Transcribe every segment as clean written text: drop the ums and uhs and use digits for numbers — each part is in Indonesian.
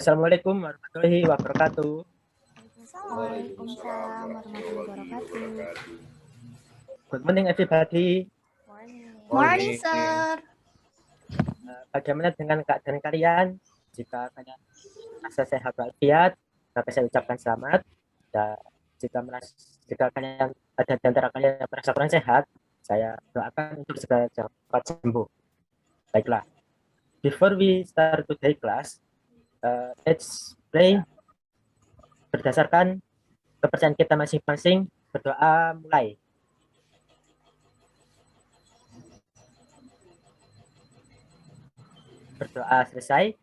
Assalamualaikum warahmatullahi wabarakatuh. Waalaikumsalam warahmatullahi wabarakatuh. Good morning everybody. Morning, sir. Bagaimana dengan keadaan kalian? Jika kalian merasa sehat walafiat, maka saya ucapkan selamat. Dan jika kalian ada di antara kalian yang merasa kurang sehat, saya doakan untuk segera cepat sembuh. Baiklah. Before we start today class, let's pray. Berdasarkan kepercayaan kita masing-masing, berdoa mulai. Berdoa selesai,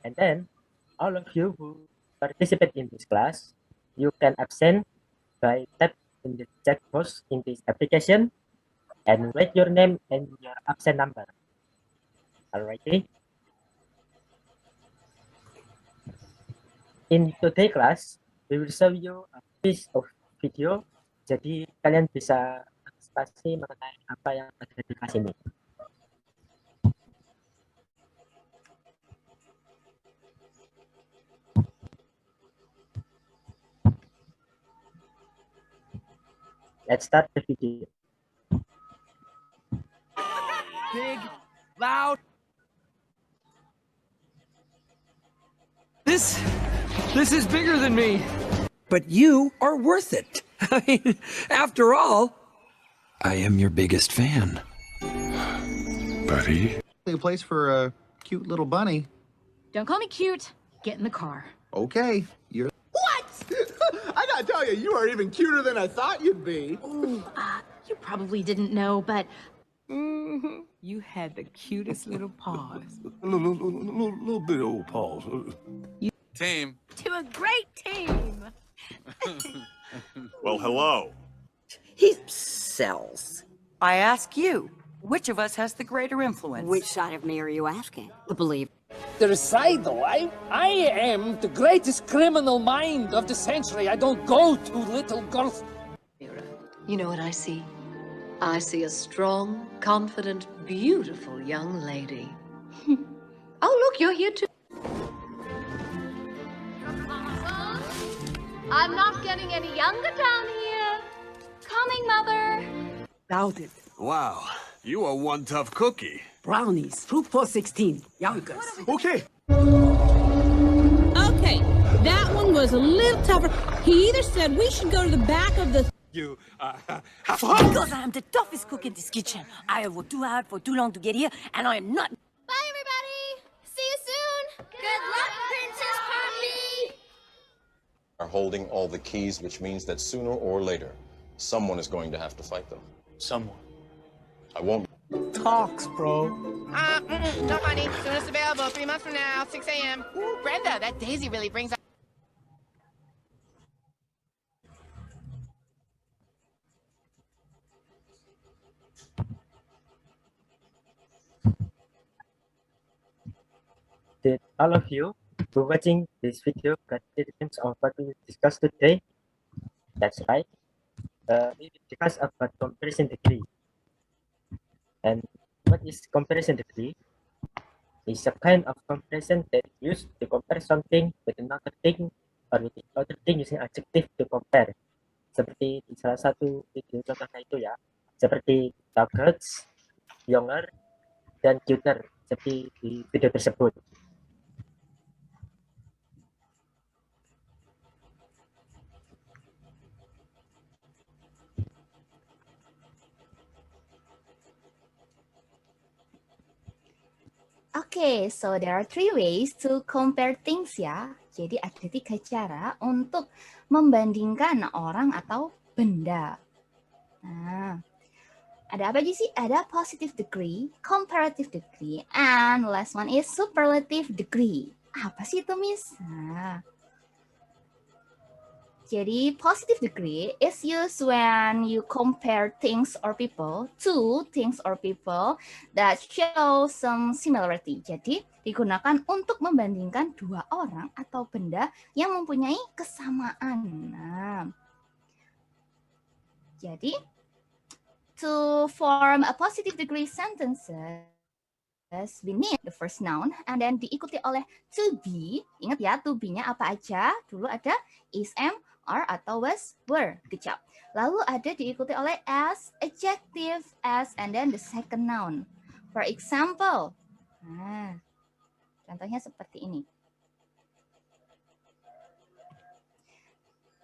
and then all of you who participate in this class, you can absent by tap in the chat box in this application and write your name and your absent number. Alrighty. In today's class, we will show you a piece of video. Jadi kalian bisa antisipasi mengenai apa yang ada di kelas ini. Let's start the video. Big, loud. This is bigger than me. But you are worth it. I mean, after all, I am your biggest fan. Buddy? A place for a cute little bunny. Don't call me cute. Get in the car. Okay, you're... What? I gotta tell you, you are even cuter than I thought you'd be. Ooh, you probably didn't know, but you had the cutest little paws. Little bit old paws. Team. to a great team. Well, hello. He sells. I ask you, which of us has the greater influence? Which side of me are you asking? To believe. Suicidal. I am the greatest criminal mind of the century. I don't go to little girls. You know what I see? I see a strong, confident, beautiful young lady. Oh, look, you're here too. I'm not getting any younger down here. Coming, Mother. Doubt it. Wow, you are one tough cookie. Brownies, fruit for 16, youngers. Okay. Okay, that one was a little tougher. He either said we should go to the back of the... You, have fun. Because I am the toughest cook in this kitchen. I have worked too hard for too long to get here, and I am not... Bye, everybody. See you soon. Good luck, Princess Poppy. Are holding all the keys, which means that sooner or later, someone is going to have to fight them. Someone. I won't. Talks, bro. No, honey. Soonest available. 3 months from now, 6 a.m. Ooh, Brenda, that Daisy really brings out. Did all of you who watching this video get the glimpse of what we discussed today? That's right. We will discuss about comparison degree. And what is comparison degree? It's a kind of comparison that is used to compare something with another thing or with other thing using adjective to compare. Seperti di salah satu video contohnya itu ya, seperti targets, younger, dan cuter, seperti di video tersebut. Okay, so there are 3 ways to compare things ya. Jadi ada 3 cara untuk membandingkan orang atau benda. Nah, ada apa aja sih? Ada positive degree, comparative degree, and last one is superlative degree. Apa sih itu, Miss? Nah, jadi positive degree is used when you compare things or people to things or people that show some similarity. Jadi digunakan untuk membandingkan 2 orang atau benda yang mempunyai kesamaan. Nah, jadi to form a positive degree sentences, we need the first noun and then diikuti oleh to be. Ingat ya, to be-nya apa aja? Dulu ada is, am, are, atau was, were. Good job. Lalu ada diikuti oleh as, adjective, as, and then the second noun. For example, nah, contohnya seperti ini.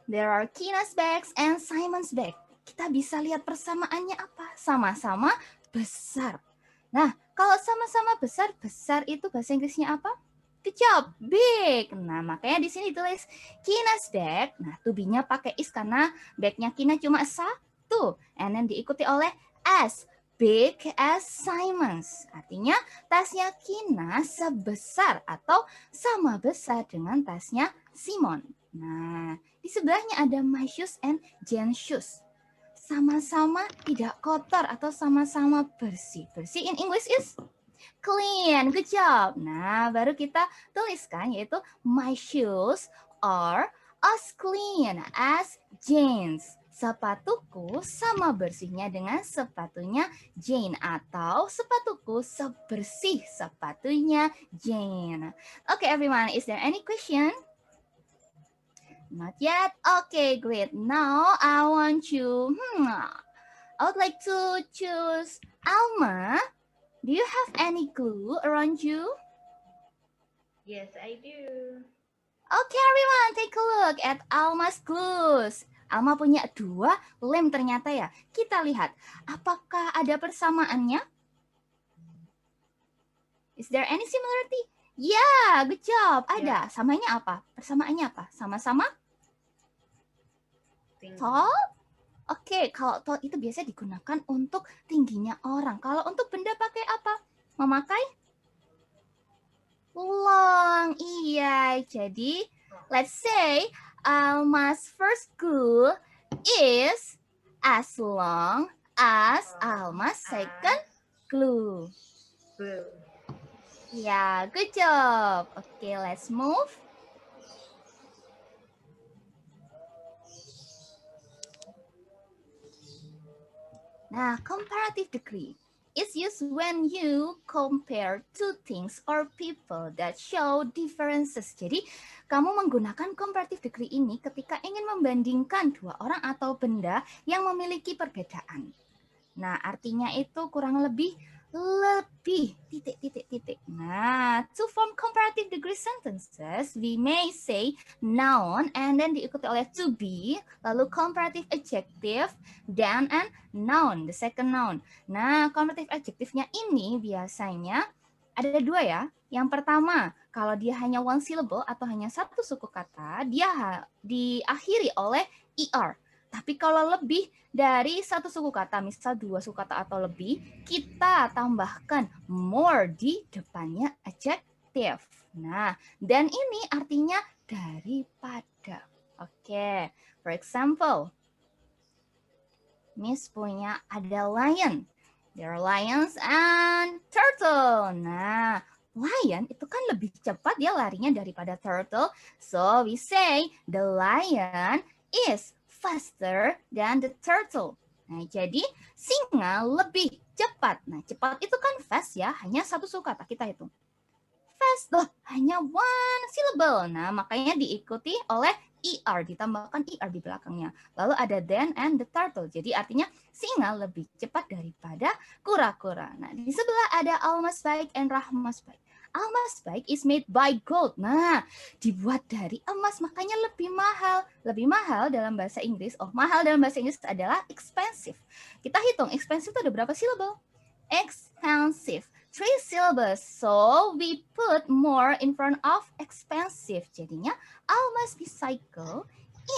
There are Kina's bags and Simon's bag. Kita bisa lihat persamaannya apa? Sama-sama besar. Nah, kalau sama-sama besar, besar itu bahasa Inggrisnya apa? Good job, big. Nah, makanya di sini ditulis Kina's bag. Nah, to be-nya pakai is karena bag-nya Kina cuma satu. And then diikuti oleh as big as Simon's. Artinya tasnya Kina sebesar atau sama besar dengan tasnya Simon. Nah, di sebelahnya ada my shoes and Jen's shoes. Sama-sama tidak kotor atau sama-sama bersih. Bersih in English is clean. Good job. Nah, baru kita tuliskan yaitu my shoes are as clean as Jane's. Sepatuku sama bersihnya dengan sepatunya Jane atau sepatuku sebersih sepatunya Jane. Okay, everyone, is there any question? Not yet? Okay, great. Now I want you, I would like to choose Alma. Do you have any clue around you? Yes, I do. Okay, everyone, take a look at Alma's clues. Alma punya 2 lem ternyata ya. Kita lihat, apakah ada persamaannya? Is there any similarity? Ya, good job. Ada. Samanya apa? Persamaannya apa? Sama-sama? Tall? Oke, kalau tall itu biasanya digunakan untuk tingginya orang. Kalau untuk benda pakai apa? Memakai? Long. Iya, jadi let's say Alma's first clue is as long as Alma's second clue. Yeah, good job. Okay, let's move. Nah, comparative degree is used when you compare two things or people that show differences. Jadi, kamu menggunakan comparative degree ini ketika ingin membandingkan 2 orang atau benda yang memiliki perbedaan. Nah, artinya itu kurang lebih titik. Nah, to form comparative degree sentences, we may say noun and then diikuti oleh to be, lalu comparative adjective, then and noun, the second noun. Nah, comparative adjective-nya ini biasanya ada 2 ya. Yang pertama, kalau dia hanya one syllable atau hanya satu suku kata, dia diakhiri oleh er. Tapi kalau lebih dari satu suku kata, misal 2 suku kata atau lebih, kita tambahkan more di depannya adjective. Nah, dan ini artinya daripada. Oke, for example, Miss punya ada lion. There are lions and turtle. Nah, lion itu kan lebih cepat dia larinya daripada turtle. So we say the lion is faster than the turtle. Nah, jadi singa lebih cepat. Nah, cepat itu kan fast ya, hanya satu suku kata kita hitung. Fast loh, hanya one syllable. Nah, makanya diikuti oleh er, ditambahkan er di belakangnya. Lalu ada than and the turtle. Jadi artinya singa lebih cepat daripada kura-kura. Nah, di sebelah ada Alma's bike and Rahma's bike. Alma's bike is made by gold. Nah, dibuat dari emas, makanya lebih mahal. Lebih mahal dalam bahasa Inggris. Oh, mahal dalam bahasa Inggris adalah expensive. Kita hitung, expensive itu ada berapa syllable? Expensive. 3 syllables. So, we put more in front of expensive. Jadinya, Alma's bicycle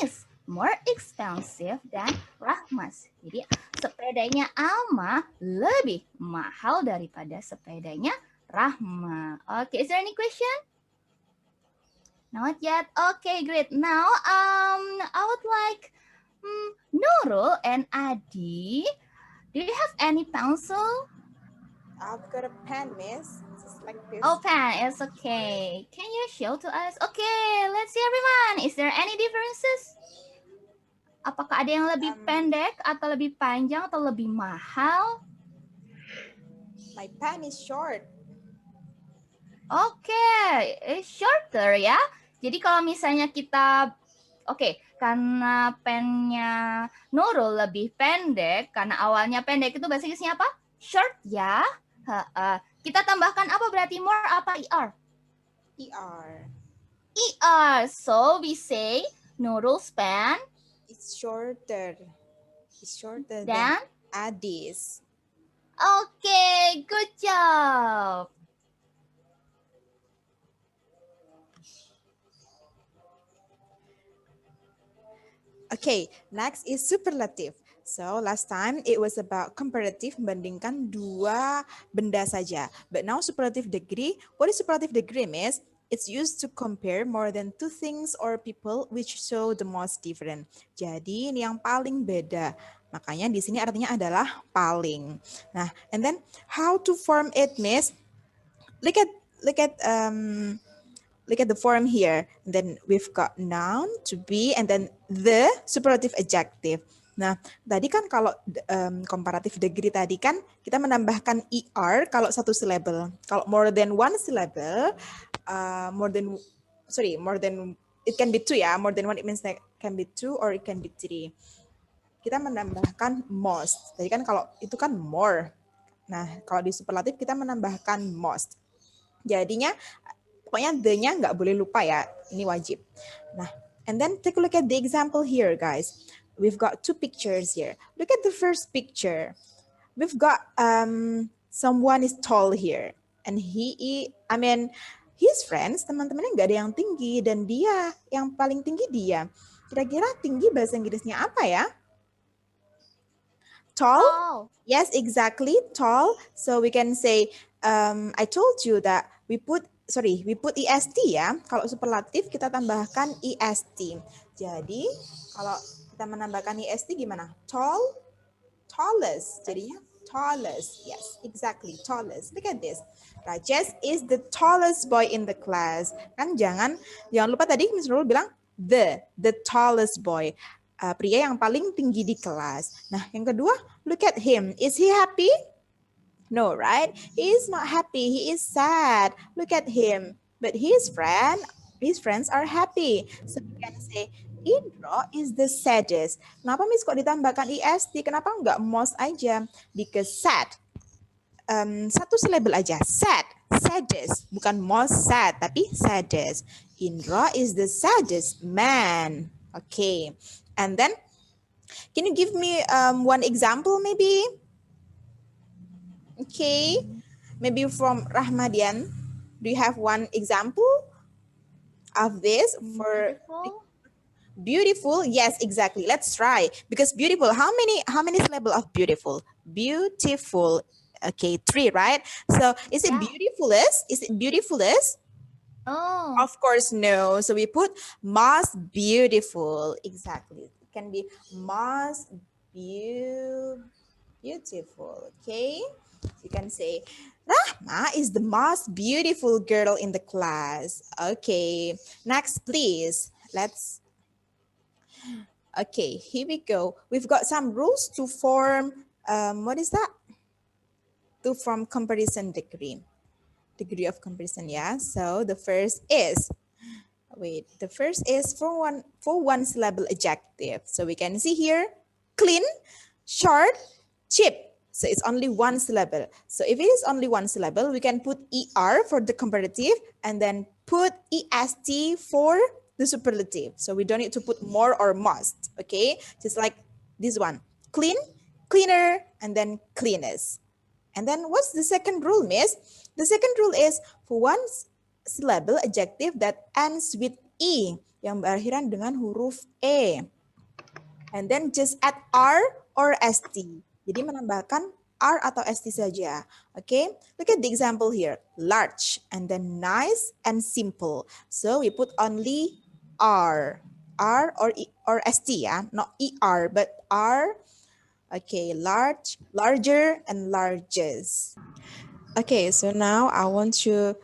is more expensive than Rahma's. Jadi, sepedanya Alma lebih mahal daripada sepedanya Rahma. Okay, is there any question? Not yet. Okay, great. Now, I would like Nurul and Adi. Do you have any pencil? I've got a pen, miss. Just like this. Oh, pen. It's okay. Can you show to us? Okay, let's see everyone. Is there any differences? Apakah ada yang lebih pendek atau lebih panjang atau lebih mahal? My pen is short. Oke, shorter ya. Jadi kalau misalnya kita, karena pennya Nurul lebih pendek, karena awalnya pendek itu bahasa Inggrisnya apa? Short ya. Kita tambahkan apa berarti more apa ER? ER. ER. So we say Nurul's pen It's shorter. It's shorter than than Adis. Okay, good job. Okay, next is superlative. So last time it was about comparative, membandingkan dua benda saja. But now superlative degree, what is superlative degree, Miss? It's used to compare more than two things or people which show the most different. Jadi ini yang paling beda. Makanya di sini artinya adalah paling. Nah, and then how to form it, Miss? Look at the form here. And then we've got noun, to be, and then the superlative adjective. Nah, tadi kan kalau comparative degree tadi kan kita menambahkan ER kalau satu syllable. Kalau more than one syllable, it can be two ya. More than one, it means that can be two or it can be three. Kita menambahkan most. Tadi kan kalau itu kan more. Nah, kalau di superlatif kita menambahkan most. Jadinya pokoknya the-nya nggak boleh lupa ya, ini wajib. Nah, and then take a look at the example here, guys. We've got two pictures here. Look at the first picture. We've got someone is tall here, and his friends, teman-temannya nggak ada yang tinggi, dan dia yang paling tinggi dia. Kira-kira tinggi bahasa Inggrisnya apa ya? Tall? Yes, exactly, tall. So we can say, I told you that we put EST ya. Kalau superlatif kita tambahkan EST. Jadi kalau kita menambahkan EST gimana? Tall, tallest. Jadinya tallest. Yes, exactly, tallest. Look at this. Rajesh is the tallest boy in the class. Kan jangan lupa tadi Miss Nurul bilang the tallest boy. Pria yang paling tinggi di kelas. Nah, yang kedua, look at him. Is he happy? No, right? He is not happy. He is sad. Look at him. But his friends are happy. So we can say, Indra is the saddest. Kenapa Miss kok ditambahkan EST? Kenapa nggak most aja? Because sad. Satu syllable aja. Sad. Saddest. Bukan most sad, tapi saddest. Indra is the saddest man. Okay. And then, can you give me one example maybe? Okay, maybe from Rahmadian. Do you have one example of this for beautiful? Yes, exactly. Let's try. Because beautiful, how many syllable of beautiful? Beautiful. Okay, 3, right? So is it beautifulest? Is it beautifulest? Oh. Of course, no. So we put most beautiful. Exactly. It can be most beautiful. Okay. You can say, Rahma is the most beautiful girl in the class. Okay. Next, please. Okay, here we go. We've got some rules to form, what is that? To form comparison degree. Degree of comparison, yeah. So the first is for one syllable adjective. So we can see here, clean, short, cheap. So it's only one syllable. So if it is only one syllable, we can put ER for the comparative and then put EST for the superlative. So we don't need to put more or most, okay? Just like this one, clean, cleaner, and then cleanest. And then what's the second rule, Miss? The second rule is for one syllable adjective that ends with E, yang berakhiran dengan huruf E. And then just add R or ST. Jadi menambahkan R atau ST saja. Okay, look at the example here. Large, and then nice and simple. So we put only R or ST, yeah, not ER, but R. Okay, large, larger, and largest. Okay, so now I want to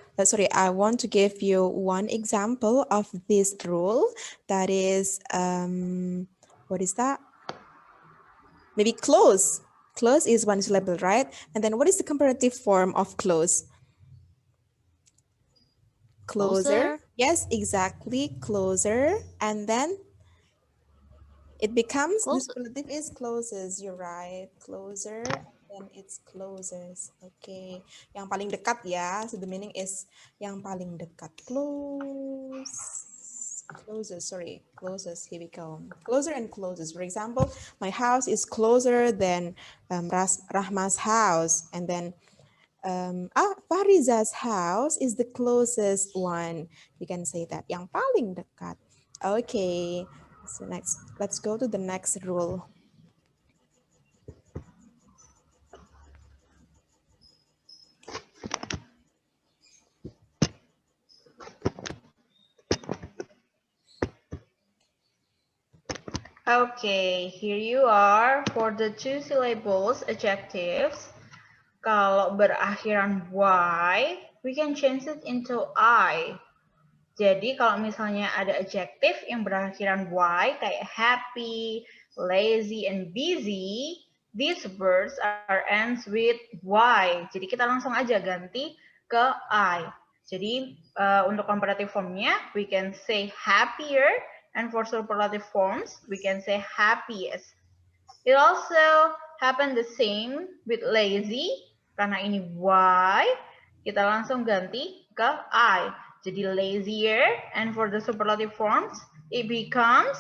give you one example of this rule. That is, what is that? Maybe close. Close is one syllable, right? And then what is the comparative form of close? Closer. Yes, exactly. Closer. And then it becomes, the superlative is closest. You're right. Closer. Then it's closest. Okay. Yang paling dekat ya. So the meaning is yang paling dekat. Closest, sorry. Closest. Here we go. Closer and closest. For example, my house is closer than Rahma's house. And then Fariza's house is the closest one. You can say that. Yang paling dekat. Okay. So next, let's go to the next rule. Okay, here you are for the 2 syllables adjectives. Kalau berakhiran Y, we can change it into I. Jadi kalau misalnya ada adjective yang berakhiran Y, kayak happy, lazy, and busy, these words are ends with Y. Jadi kita langsung aja ganti ke I. Jadi untuk comparative formnya, we can say happier, and for superlative forms, we can say happiest. It also happen the same with lazy, karena ini Y, kita langsung ganti ke I. Jadi lazier, and for the superlative forms, it becomes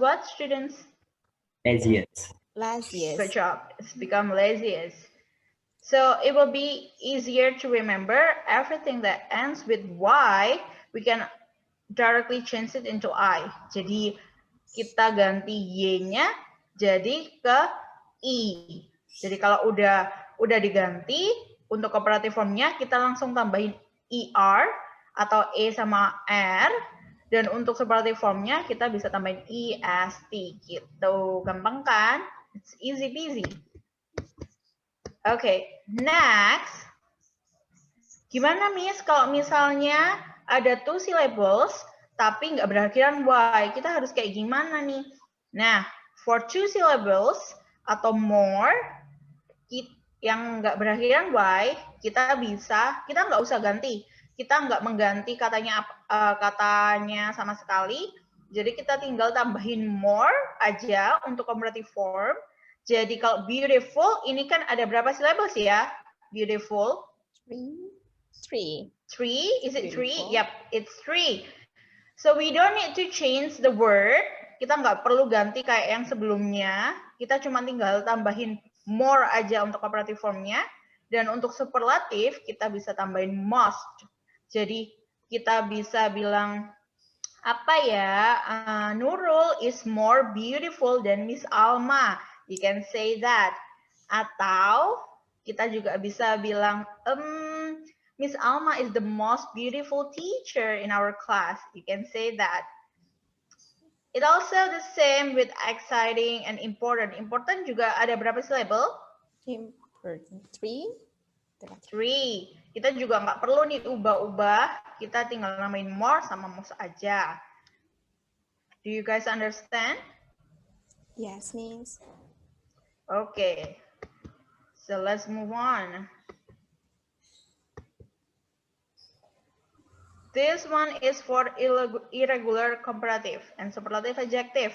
what, students? Laziest. Laziest. Good job. It's become laziest. So it will be easier to remember everything that ends with Y, we can directly change it into I. Jadi kita ganti Y-nya jadi ke I. Jadi kalau udah diganti, untuk comparative formnya kita langsung tambahin ER atau E sama R. Dan untuk superlative formnya kita bisa tambahin EST gitu. Gampang kan? It's easy peasy. Okay, next. Gimana Miss kalau misalnya ada 2 syllables tapi nggak berakhiran Y? Kita harus kayak gimana nih? Nah, for 2 syllables atau more yang nggak berakhiran Y, kita nggak usah ganti. Kita nggak mengganti katanya sama sekali. Jadi kita tinggal tambahin more aja untuk comparative form. Jadi kalau beautiful, ini kan ada berapa syllables ya? Beautiful. 3. Is it 3? Yep, it's 3. So we don't need to change the word. Kita nggak perlu ganti kayak yang sebelumnya. Kita cuma tinggal tambahin more aja untuk comparative formnya. Dan untuk superlative, kita bisa tambahin most. Jadi kita bisa bilang, apa ya, Nurul is more beautiful than Miss Alma. You can say that. Atau kita juga bisa bilang, Miss Alma is the most beautiful teacher in our class. You can say that. It also the same with exciting and important. Important juga ada berapa syllable? Important. 3. Kita juga nggak perlu nih ubah-ubah. Kita tinggal namain more sama most aja. Do you guys understand? Yes, Miss. Okay, so let's move on. This one is for irregular comparative and superlative adjective.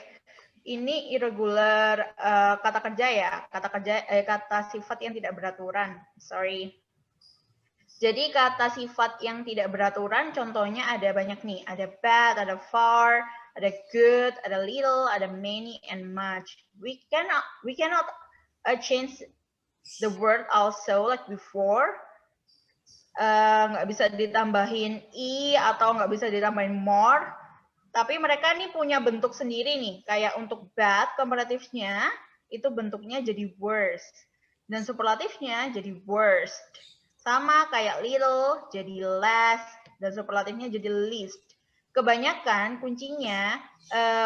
Ini irregular kata kerja ya, kata sifat yang tidak beraturan. Sorry. Jadi kata sifat yang tidak beraturan, contohnya ada banyak nih. Ada bad, ada far, ada good, ada little, ada many, and much. We cannot change the word also like before. Nggak bisa ditambahin i atau nggak bisa ditambahin more. Tapi mereka nih punya bentuk sendiri nih. Kayak untuk bad, comparative-nya itu bentuknya jadi worst. Dan superlatifnya jadi worst. Sama kayak little jadi less. Dan superlatifnya jadi least. Kebanyakan kuncinya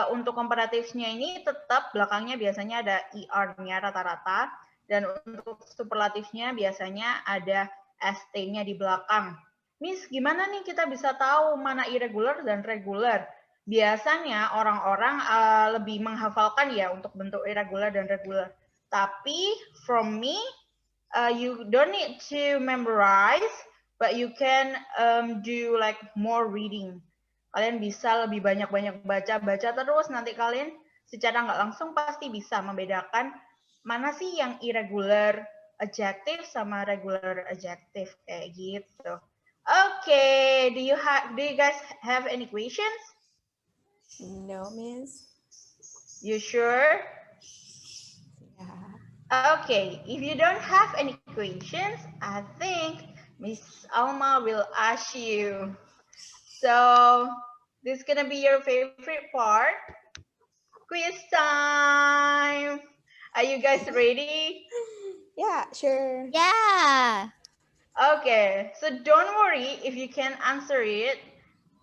untuk comparative-nya ini tetap belakangnya biasanya ada ER-nya rata-rata. Dan untuk superlatifnya biasanya ada ST-nya di belakang. Miss, gimana nih kita bisa tahu mana irregular dan regular? Biasanya orang-orang lebih menghafalkan ya untuk bentuk irregular dan regular. Tapi from me, You don't need to memorize, but you can do like more reading. Kalian bisa lebih banyak-banyak baca terus, nanti kalian secara nggak langsung pasti bisa membedakan mana sih yang irregular adjective sama regular adjective kayak gitu. Okay, do you guys have any questions? No, Miss. You sure? Yeah. Okay, if you don't have any questions, I think Miss Alma will ask you. So this is gonna be your favorite part. Quiz time. Are you guys ready? Yeah, sure. Yeah. Okay, so don't worry if you can answer it.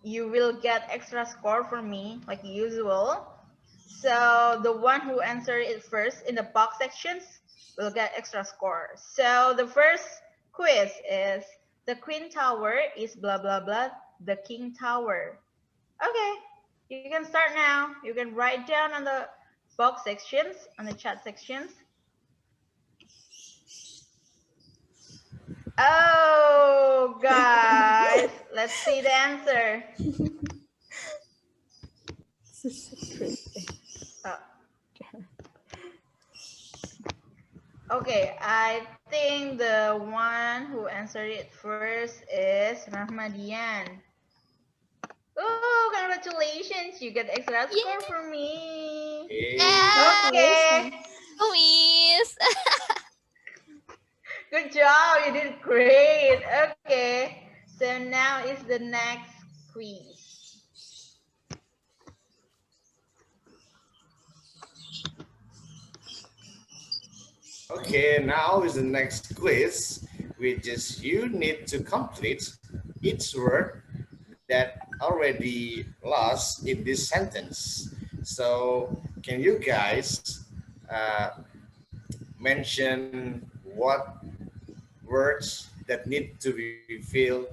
You will get extra score from me like usual. So the one who answered it first in the box sections will get extra score. So the first quiz is the Queen Tower is blah blah blah the King Tower. Okay, you can start now. You can write down on the box sections, on the chat sections. Oh, guys, let's see the answer. Oh. Okay, I think the one who answered it first is Rahmadian. Oh, congratulations. You get extra score for me. Yeah. Okay. Oh, Miss. Good job. You did great. Okay. So now is the next quiz. Okay, now is the next quiz, which is you need to complete each word that already lost in this sentence. So can you guys mention what words that need to be filled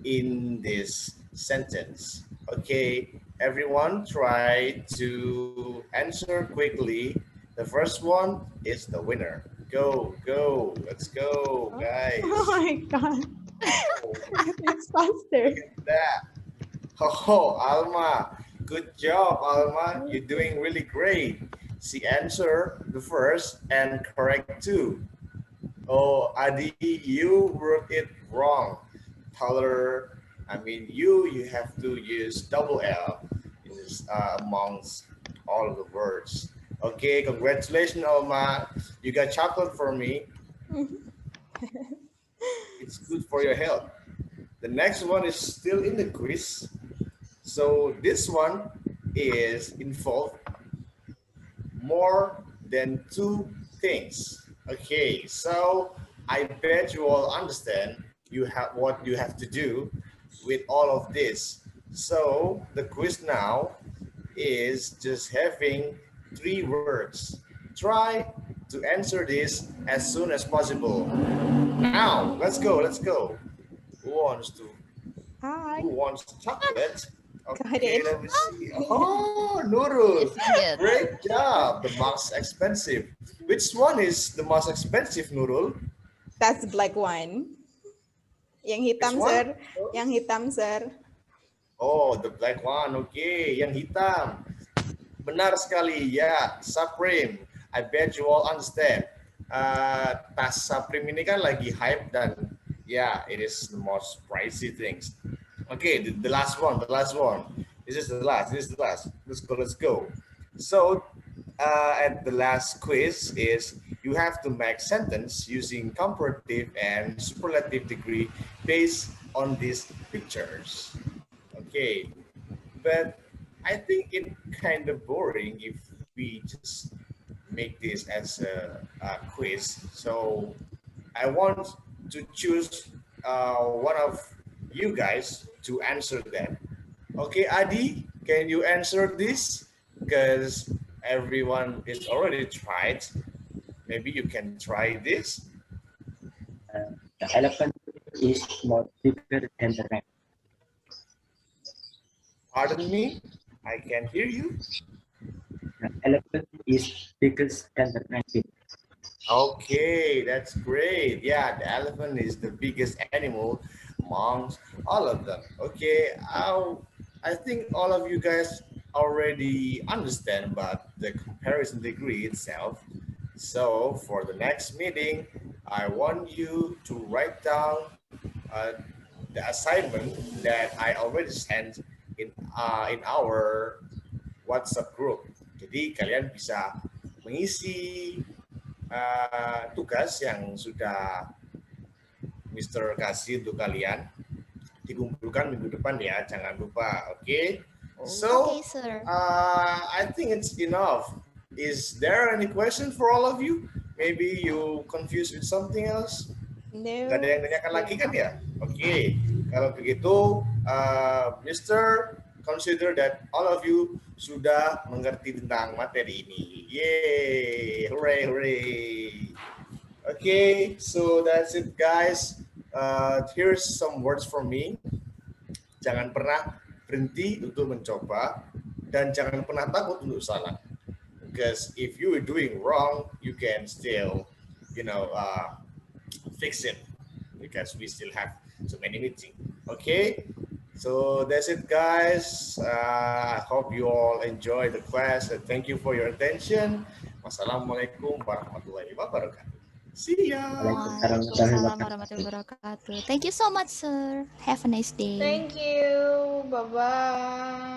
in this sentence? Okay, everyone try to answer quickly. The first one is the winner. Go, go, let's go, guys. Oh my God. It's faster. Look at that. Oh, Alma, good job, Alma. You're doing really great. She answered the first and correct too. Oh, Adi, you wrote it wrong. Taller, I mean, you have to use double L in this, amongst all of the words. Okay, congratulations, Alma. You got chocolate for me. It's good for your health. The next one is still in the quiz. So this one is involved more than two things. Okay, so I bet you all understand what you have to do with all of this. So the quiz now is just having 3 words. Try to answer this as soon as possible. Now, let's go, let's go. Who wants chocolate? Okay, let me see. Oh, Nurul, great job. The most expensive. Which one is the most expensive, Nurul? That's the black one. Yang hitam, sir. Yang hitam, sir. Oh, the black one. Okay, yang hitam. Benar sekali, ya. Supreme. I bet you all understand. Tas Supreme ini kan lagi hype dan it is the most pricey things. Okay, the last one. This is the last. Let's go. So, at the last quiz is you have to make sentence using comparative and superlative degree based on these pictures. Okay, but I think it's kind of boring if we just make this as a quiz. So I want to choose one of you guys to answer that. Okay, Adi, can you answer this? Because everyone is already tried. Maybe you can try this. The elephant is more bigger than the rat. Pardon me, I can't hear you. The elephant is bigger than the rabbit. Okay, that's great. Yeah, the elephant is the biggest animal amongst all of them. Okay, I think all of you guys already understand about the comparison degree itself. So for the next meeting, I want you to write down the assignment that I already sent in our WhatsApp group. Jadi kalian bisa mengisi tugas yang sudah Mr. kasih untuk kalian, dikumpulkan minggu depan ya, jangan lupa. Okay? So, Okay, sir. I think it's enough. Is there any question for all of you? Maybe you confused with something else? No. Gak ada yang tanyakan lagi kan ya? Oke, kalau begitu, Mr. Consider that all of you sudah mengerti tentang materi ini. Yay! Hooray, hooray! Okay, so that's it, guys. Here's some words from me. Jangan pernah berhenti untuk mencoba dan jangan pernah takut untuk salah. Because if you are doing wrong, you can still, fix it. Because we still have so many meetings. Okay. So that's it, guys. I hope you all enjoy the class and thank you for your attention. Wassalamualaikum warahmatullahi wabarakatuh. See ya. Waalaikumsalam warahmatullahi wabarakatuh. Thank you so much, sir. Have a nice day. Thank you. Bye-bye.